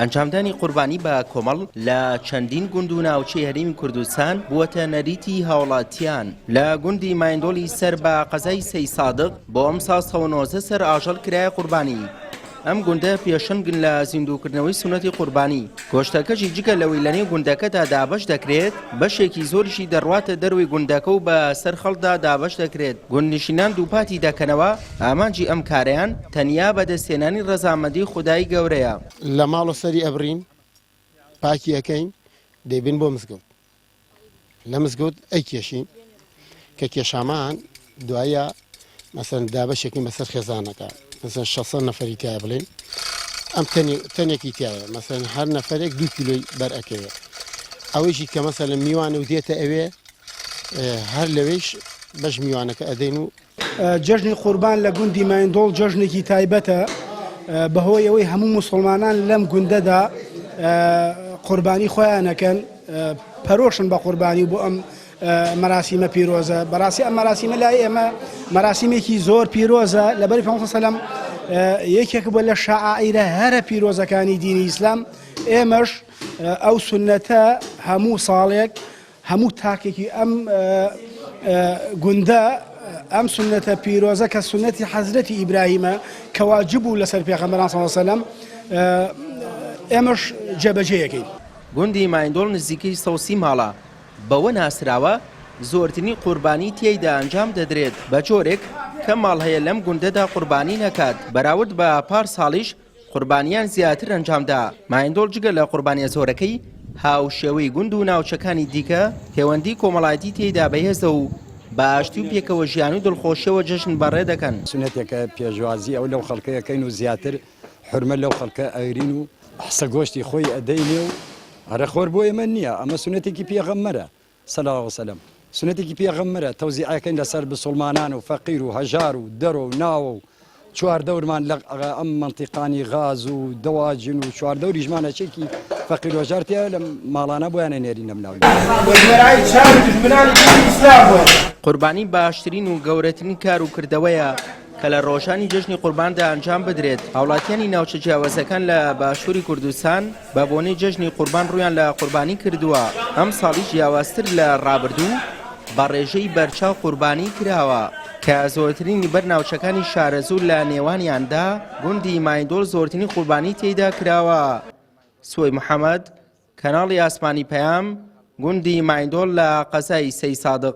ئەنجامدانی قوربانی بە کۆمەڵ لە چەندین گوند و ناوچەی هەرێمی کوردستان بووەتە نەریتی هاوڵاتیان. لە گوندی مایندۆڵی سەر بە قەزای سەی سادق بۆ ئەم ساڵ 1990 سەر ئاژەڵ کرایە قوربانی. ئەم گوندە پێشەنگن لە زیندووکردنەوەی سونەتی قوربانی. گۆشتەکەشی جگە لەوەی لەنێو گوندەکەدا دابەش دەکرێت، بەشێکی زۆریشی دەڕواتە دەروی گوندەکە و بە سەر خەڵکدا دابەش دەکرێت. گوندنشینان دووپاتی دەکەنەوە. ئامانجی ئەم کارەیان تەنیا بەدەستێنانی ڕەزامەندی خودای گەورەیە. لە ماڵ و سەری ئەبرین، پاکی ئەەکەین، دەیبین بۆ مزگەوت. لە مزگەوت ئەیکێشین کە کێشامان دوایە مەسەن دابەشێکی بەسەر خێزانەکە. مثلا 600 نەفەری تایە بڵێن، ئەم تەنێکی تایە، مەسەن هەر نەفەرێک 2 کیلۆی بەرئەکەوێت. ئەوەیشی کە مەسەن میوانە و دێتە ئەوێ، هەر لەوێش بەش میوانەکە ئەدەین. و جەژنی قوربان لە گوندی مایندۆڵ جەژنێکی تایبەتە، بەهۆی ئەوەی هەموو مسلمانان لەم گوندەدا قوربانی خۆیانەکەن، پەرۆشن بە قوربانی بۆ ئەم مەراسیمە پیرۆزە. بەڕاستی ئەم مەراسیمە لای ئێمە مەراسیمێکی زۆر پیرۆزە، لەبەری پێغەمبەر سەلەم یەکێک بووە لە شەعائیرە هەرە پیرۆزەکانی دینی ئیسلام. ئێمەش ئەو سونەتە هەموو ساڵێک هەموو تاکێکی ئەم گوندە ئەم سونەتە پیرۆزە کە سونەتی حەزرەتی ئیبراهیمە کە واجب بوو لەسەر پێغەمبەران صلی الله علیه و سەلەم، ئێمەش جێبەجێیەکەین. گوندی مایندۆڵ نزیکەی 130 ماڵە. بەوە ناسراوە زۆرترینی قوربانی تێیدا ئەنجام دەدرێت بە جۆرێک کە ماڵ هەیە لەم گوندەدا قوربانی نەکات. بەراورد بە پار ساڵیش قوربانیان زیاتر ئەنجامدا. مایندۆڵ جگە لە قوربانیە زۆرەکەی هاوشێوەی گوند و ناوچەکانی دیکە پەیوەندی کۆمەڵایەتی تێیدا بەهێزە و بە ئاشتی و پێکەوە ژیان و دڵخۆشیەوە جەژن بەڕێ دەکەن. سونەتێکە پێشوازی ئەو لەو خەڵکەیەکەین و زیاتر حرمە لەو خەڵکە ئەگرین و حسە گۆشتی خۆی ئەدەینێ و هەرە خۆر بۆ ئێمە نییە. ئەمە سونەتێکی پێغەمبەرە صلی الله علیه و سلم، سونەتێکی پێغەمبەرە. تەوزیعەکەین لەسەر بسڵمانان و فەقیر و هەژار و دەرۆ و ناوە و چواردەورمان لە ئەم منتیقانی غاز و دەواجن و چواردەوری ژمانەچێکی فەقیر و هەژار تیا لە ماڵانە بۆیانە نێرینە مناوی. قوربانی باشترین و گەورەترین کار و کردەوەیە کە لە ڕۆژانی جەژنی قورباندا ئەنجام بدرێت. هاوڵاتیانی ناوچە جیاوازەکان لە باشووری کوردستان بە بۆنەی جەژنی قوربان ڕوویان لە قوربانی کردووە. ئەم ساڵی جیاوازتر لە ڕابردوو بە ڕێژەی بەرچاو قوربانی کراوە کە زۆرترینی بەر ناوچەکانی شارەزوو لە نێوانیاندا گوندی مایندۆڵ زۆرترین قوربانی تێیدا کراوە. سوی محەممەد، کەناڵی ئاسمانی پەیام، گوندی مایندۆڵ لە قەزای سەی سادق.